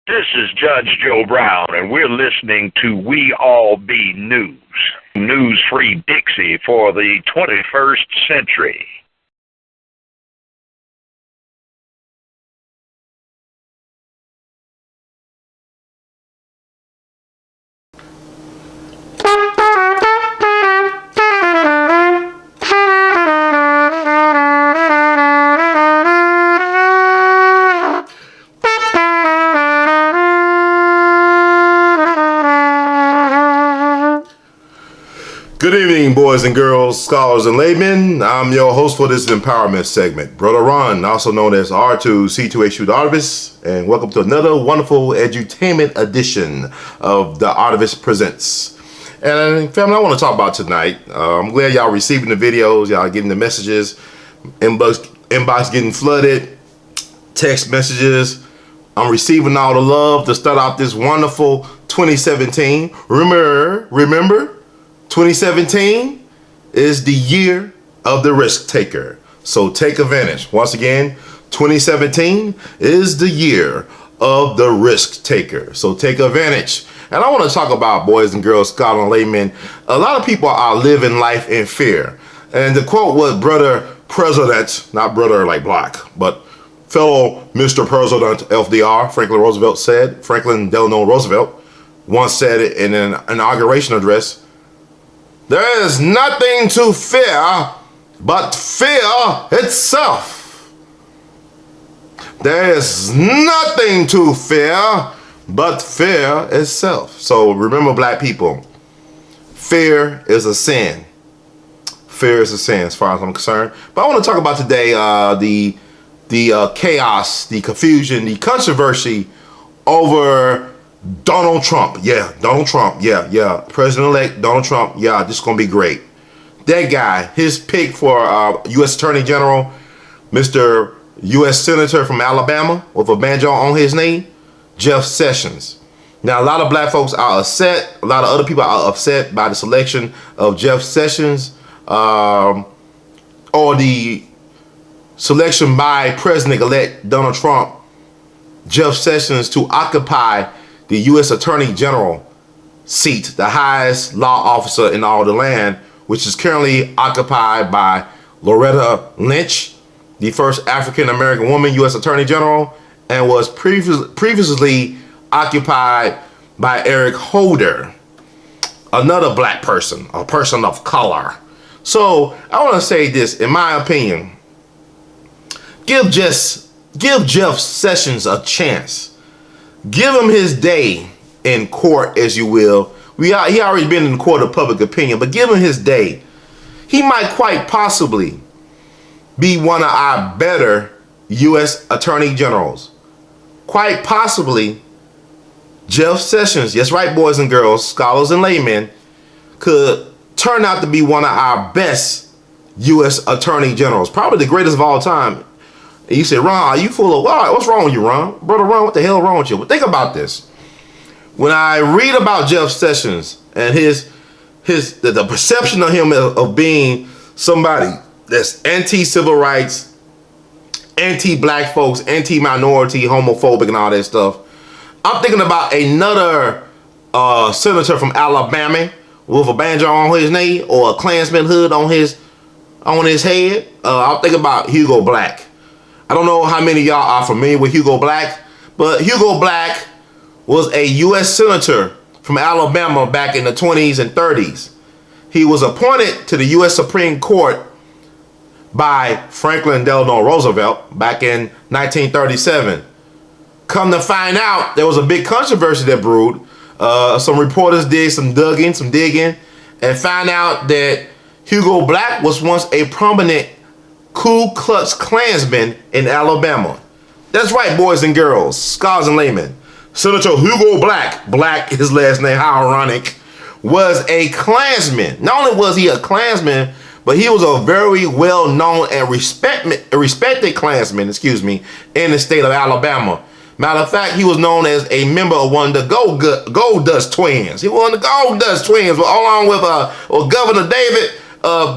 This is Judge Joe Brown, and we're listening to We All Be News. News-free Dixie for the 21st century. Good evening, boys and girls, scholars and laymen. I'm your host for this empowerment segment, Brother Ron, also known as R2C2H2 the Artivist, and welcome to another wonderful edutainment edition of the Artivist Presents. And family, I want to talk about tonight. I'm glad y'all receiving the videos, y'all getting the messages, inbox getting flooded, text messages. I'm receiving all the love to start out this wonderful 2017. Remember? 2017 is the year of the risk taker. So take advantage. Once again, 2017 is the year of the risk taker. So take advantage. And I want to talk about, boys and girls, scholars and laymen. A lot of people are living life in fear. And to quote what Brother President, not brother like black, but fellow Mr. President FDR, Franklin Roosevelt said, Franklin Delano Roosevelt once said it in an inauguration address, "There is nothing to fear but fear itself." There is nothing to fear but fear itself. So remember, black people, fear is a sin. Fear is a sin as far as I'm concerned. But I want to talk about today the chaos, the confusion, the controversy over Donald Trump. Yeah, Donald Trump. Yeah. President-elect Donald Trump. Yeah, this is going to be great. That guy, his pick for U.S. Attorney General, Mr. U.S. Senator from Alabama with a banjo on his knee, Jeff Sessions. Now, a lot of black folks are upset. A lot of other people are upset by the selection of Jeff Sessions or the selection by President-elect Donald Trump, Jeff Sessions, to occupy the U.S. Attorney General seat, the highest law officer in all the land, which is currently occupied by Loretta Lynch, the first African-American woman U.S. Attorney General, and was previously occupied by Eric Holder, another black person, a person of color. So I want to say this, in my opinion, give Jeff Sessions a chance. Give him his day in court, as you will. He already been in the court of public opinion, but give him his day. He might quite possibly be one of our better U.S. Attorney Generals. Quite possibly, Jeff Sessions, yes right, boys and girls, scholars and laymen, could turn out to be one of our best U.S. Attorney Generals. Probably the greatest of all time. And you say, Ron, are you full of what? What's wrong with you, Ron? Brother Ron, what the hell wrong with you? But think about this. When I read about Jeff Sessions and the perception of him of being somebody that's anti-civil rights, anti-black folks, anti-minority, homophobic, and all that stuff, I'm thinking about another senator from Alabama with a banjo on his knee or a Klansman hood on his head. I'm thinking about Hugo Black. I don't know how many of y'all are familiar with Hugo Black, but Hugo Black was a U.S. Senator from Alabama back in the 20s and 30s. He was appointed to the U.S. Supreme Court by Franklin Delano Roosevelt back in 1937. Come to find out, there was a big controversy that brewed. Some reporters did some digging, and found out that Hugo Black was once a prominent Ku Klux Klansman in Alabama. That's right, boys and girls, scholars and laymen. Senator Hugo Black, his last name, how ironic, was a Klansman. Not only was he a Klansman, but he was a very well-known and respected Klansman, in the state of Alabama. Matter of fact, he was known as a member of one of the Gold Dust Twins. He was one of the Gold Dust Twins, along with Governor David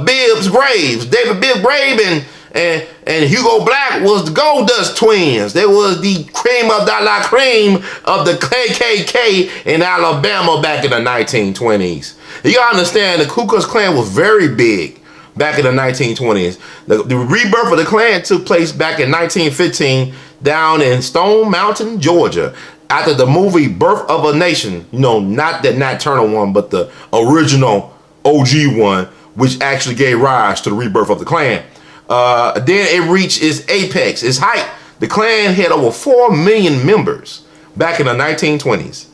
Bibbs Graves. David Bibbs Graves And Hugo Black was the Gold Dust Twins. They was the cream of the la cream of the KKK in Alabama back in the 1920s. You gotta understand, the Ku Klux Klan was very big back in the 1920s. The rebirth of the Klan took place back in 1915 down in Stone Mountain, Georgia, after the movie Birth of a Nation. You know, not that Nat Turner one, but the original OG one, which actually gave rise to the rebirth of the Klan. Then it reached its apex, its height. The Klan had over 4 million members back in the 1920s.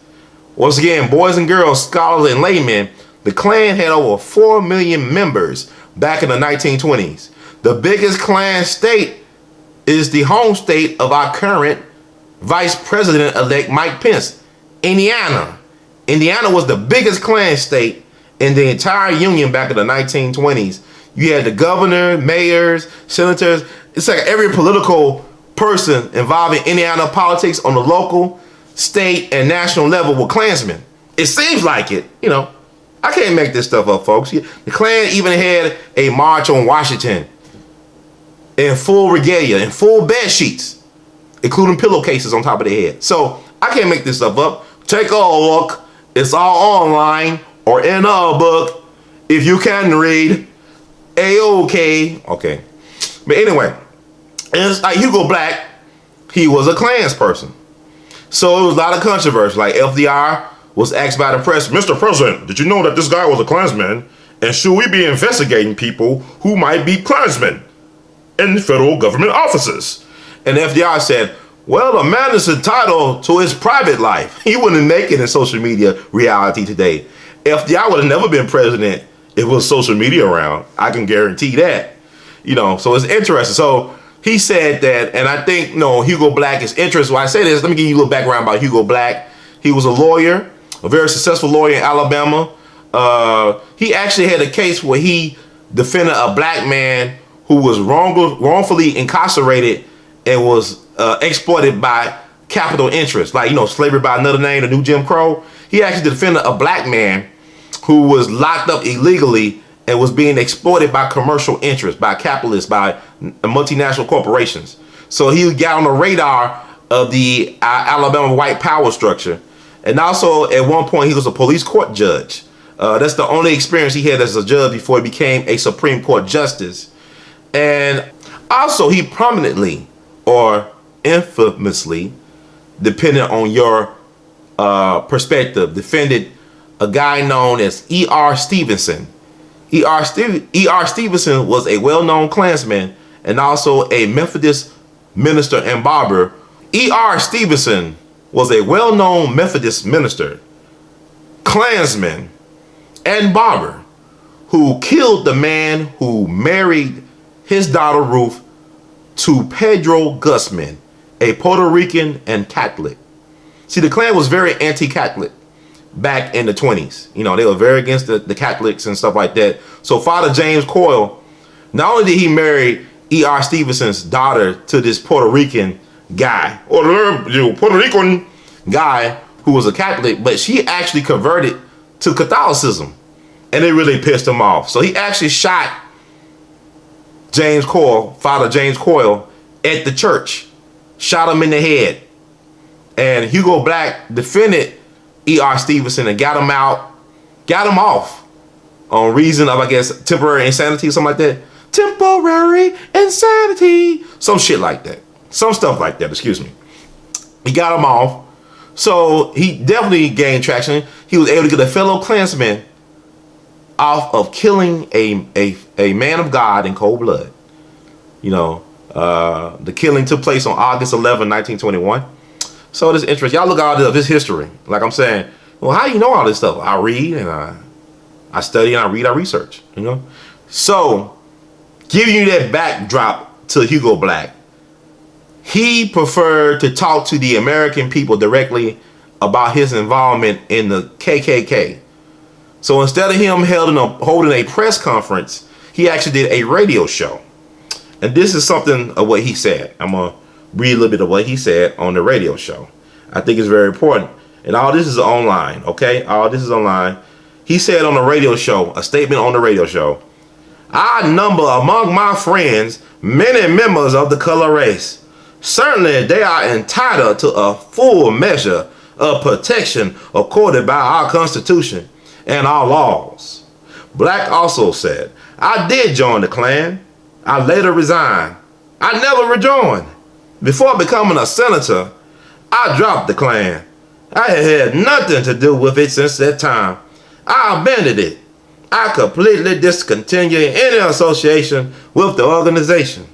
Once again, boys and girls, scholars and laymen, the Klan had over 4 million members back in the 1920s. The biggest Klan state is the home state of our current Vice President-elect Mike Pence, Indiana. Indiana was the biggest Klan state in the entire union back in the 1920s. You had the governor, mayors, senators. It's like every political person involved in Indiana politics on the local, state, and national level were Klansmen. It seems like it, you know. I can't make this stuff up, folks. The Klan even had a march on Washington in full regalia, in full bed sheets, including pillowcases on top of their head. So I can't make this stuff up. Take a look. It's all online or in a book if you can read. A.L.L. Okay. But anyway, it's like Hugo Black, he was a Klans person. So it was a lot of controversy. Like FDR was asked by the press, Mr. President, did you know that this guy was a Klansman? And should we be investigating people who might be Klansmen in federal government offices? And FDR said, well, a man is entitled to his private life. He wouldn't make it in social media reality today. FDR would have never been president if it was social media around. I can guarantee that. You know, so it's interesting. So he said that, and I think, Hugo Black is interesting. Why I say this, let me give you a little background about Hugo Black. He was a lawyer, a very successful lawyer in Alabama. He actually had a case where he defended a black man who was wrongfully incarcerated and was exploited by capital interests, like, slavery by another name, the new Jim Crow. He actually defended a black man who was locked up illegally and was being exploited by commercial interests, by capitalists, by multinational corporations. So he got on the radar of the Alabama white power structure. And also, at one point, he was a police court judge. That's the only experience he had as a judge before he became a Supreme Court justice. And also, he prominently or infamously, depending on your perspective, defended a guy known as E.R. Stevenson. E.R. Stevenson was a well-known Klansman and also a Methodist minister and barber. E.R. Stevenson was a well-known Methodist minister, Klansman, and barber who killed the man who married his daughter Ruth to Pedro Guzman, a Puerto Rican and Catholic. See, the Klan was very anti-Catholic back in the 20s. They were very against the Catholics and stuff like that. So Father James Coyle, not only did he marry E.R. Stevenson's daughter to this Puerto Rican guy, or Puerto Rican guy who was a Catholic, but she actually converted to Catholicism. And it really pissed him off. So he actually shot James Coyle, Father James Coyle, at the church. Shot him in the head. And Hugo Black defended E.R. Stevenson and got him off on reason of, I guess, temporary insanity or something like that. Temporary insanity. Some shit like that. Some stuff like that, excuse me. He got him off. So he definitely gained traction. He was able to get a fellow Klansman off of killing a man of God in cold blood. The killing took place on August 11, 1921. So this interest, y'all look at all this history. Like I'm saying, well, how do you know all this stuff? I read and I study and I read, I research, So, giving you that backdrop to Hugo Black, he preferred to talk to the American people directly about his involvement in the KKK. So instead of him holding a press conference, he actually did a radio show. And this is something of what he said. I'm going to read a little bit of what he said on the radio show. I think it's very important. And all this is online, okay? All this is online. He said on the radio show, a statement on the radio show, I number among my friends many members of the color race. Certainly they are entitled to a full measure of protection accorded by our Constitution and our laws. Black also said, I did join the Klan. I later resigned. I never rejoined. Before becoming a senator, I dropped the Klan. I had nothing to do with it since that time. I abandoned it. I completely discontinued any association with the organization.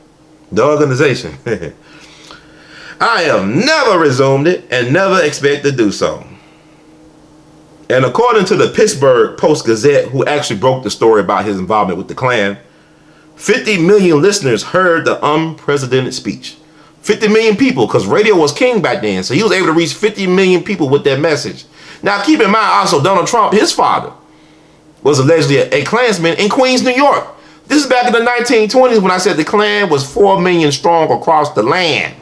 I have never resumed it and never expect to do so. And according to the Pittsburgh Post-Gazette, who actually broke the story about his involvement with the Klan, 50 million listeners heard the unprecedented speech. 50 million people, because radio was king back then. So he was able to reach 50 million people with that message. Now keep in mind also Donald Trump, his father, was allegedly a Klansman in Queens, New York. This is back in the 1920s when I said the Klan was 4 million strong across the land.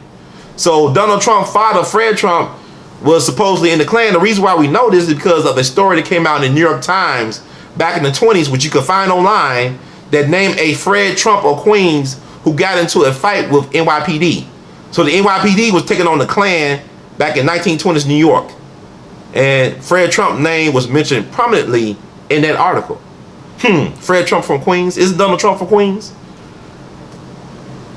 So Donald Trump's father, Fred Trump, was supposedly in the Klan. The reason why we know this is because of a story that came out in the New York Times back in the 20s, which you can find online, that named a Fred Trump of Queens who got into a fight with NYPD. So the NYPD was taking on the Klan back in 1920s New York. And Fred Trump's name was mentioned prominently in that article. Fred Trump from Queens? Isn't Donald Trump from Queens?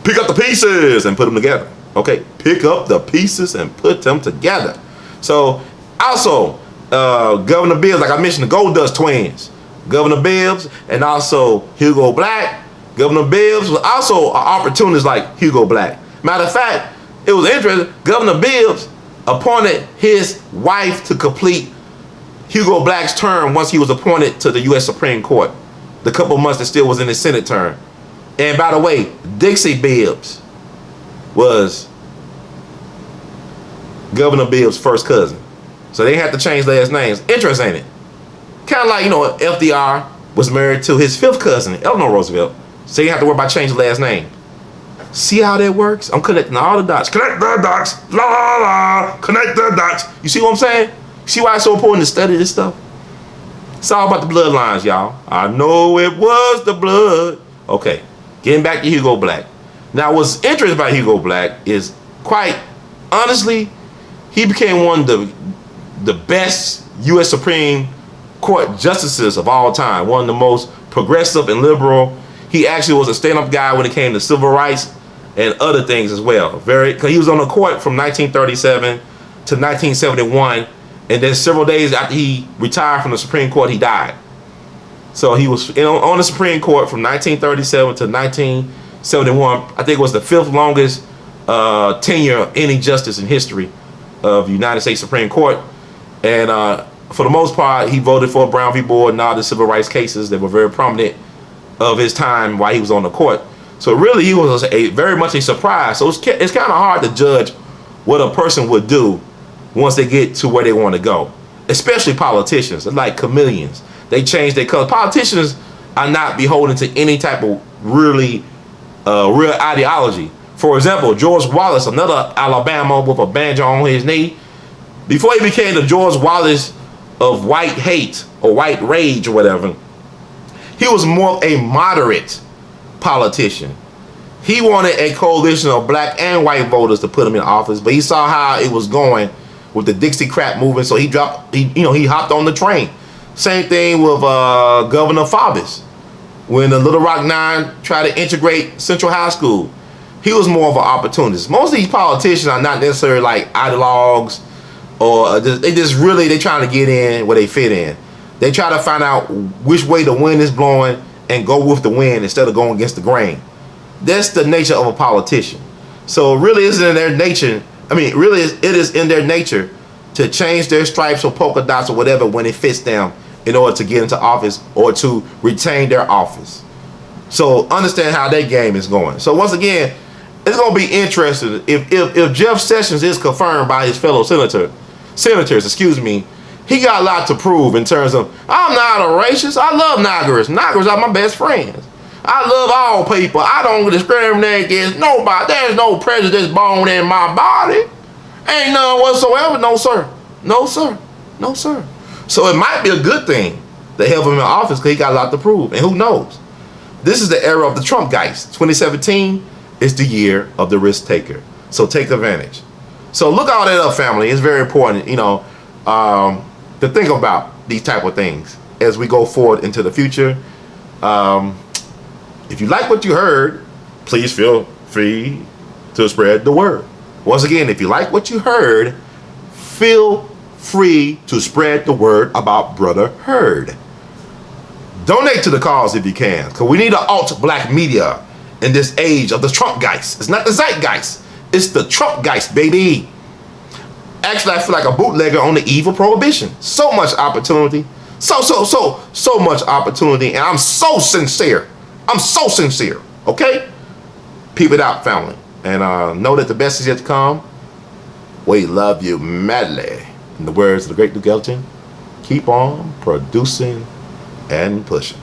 Pick up the pieces and put them together. Okay, pick up the pieces and put them together. So also, Governor Bibbs, like I mentioned, the Gold Dust twins. Governor Bibbs and also Hugo Black. Governor Bibbs was also an opportunist like Hugo Black. Matter of fact, it was interesting. Governor Bibbs appointed his wife to complete Hugo Black's term once he was appointed to the U.S. Supreme Court. The couple months that still was in his Senate term. And by the way, Dixie Bibbs was Governor Bibbs' first cousin. So they had to change last names. Interesting, ain't it? Kind of like, you know, FDR was married to his fifth cousin, Eleanor Roosevelt. So you have to worry about changing the last name. See how that works? I'm connecting all the dots. Connect the dots. La la la. Connect the dots. You see what I'm saying? See why it's so important to study this stuff? It's all about the bloodlines, y'all. I know it was the blood. Okay, getting back to Hugo Black. Now, what's interesting about Hugo Black is, quite honestly, he became one of the best U.S. Supreme Court justices of all time. One of the most progressive and liberal. He actually was a stand-up guy when it came to civil rights and other things as well. Cause he was on the court from 1937 to 1971, and then several days after he retired from the Supreme Court, he died. So he was on the Supreme Court from 1937 to 1971. I think it was the fifth longest tenure of any justice in history of the United States Supreme Court. And for the most part, he voted for Brown v. Board and all the civil rights cases that were very prominent of his time while he was on the court. So really, he was very much a surprise. So it's kind of hard to judge what a person would do once they get to where they want to go. Especially politicians. They're like chameleons. They change their color. Politicians are not beholden to any type of real ideology. For example, George Wallace, another Alabama with a banjo on his knee, before he became the George Wallace of white hate or white rage or whatever, he was more of a moderate politician. He wanted a coalition of black and white voters to put him in office, but he saw how it was going with the Dixie Crap movement, so he hopped on the train. Same thing with Governor Faubus. When the Little Rock Nine tried to integrate Central High School, he was more of an opportunist. Most of these politicians are not necessarily like ideologues, or they trying to get in where they fit in. They try to find out which way the wind is blowing and go with the wind instead of going against the grain. That's the nature of a politician. So really it's in their nature. It is in their nature to change their stripes or polka dots or whatever when it fits them in order to get into office or to retain their office. So understand how that game is going. So once again, it's going to be interesting if Jeff Sessions is confirmed by his fellow senators, he got a lot to prove in terms of, I'm not a racist. I love Niggers. Niggers are my best friends. I love all people. I don't discriminate against nobody. There's no prejudice bone in my body. Ain't none whatsoever. No, sir. No, sir. No, sir. So it might be a good thing to help him in office because he got a lot to prove. And who knows? this is the era of the Trump guys. 2017 is the year of the risk taker. So take advantage. So look all that up, family. It's very important, you know, to think about these type of things as we go forward into the future. If you like what you heard, please feel free to spread the word. Once again, if you like what you heard, feel free to spread the word about Brother Heard. Donate to the cause if you can, because we need an alt-black media in this age of the Trump geist. It's not the zeitgeist, it's the Trump geist, baby. Actually, I feel like a bootlegger on the eve of prohibition. So much opportunity, so much opportunity, and I'm so sincere. I'm so sincere, okay? Peep it out, family. And know that the best is yet to come. We love you madly. In the words of the great Duke Ellington, keep on producing and pushing.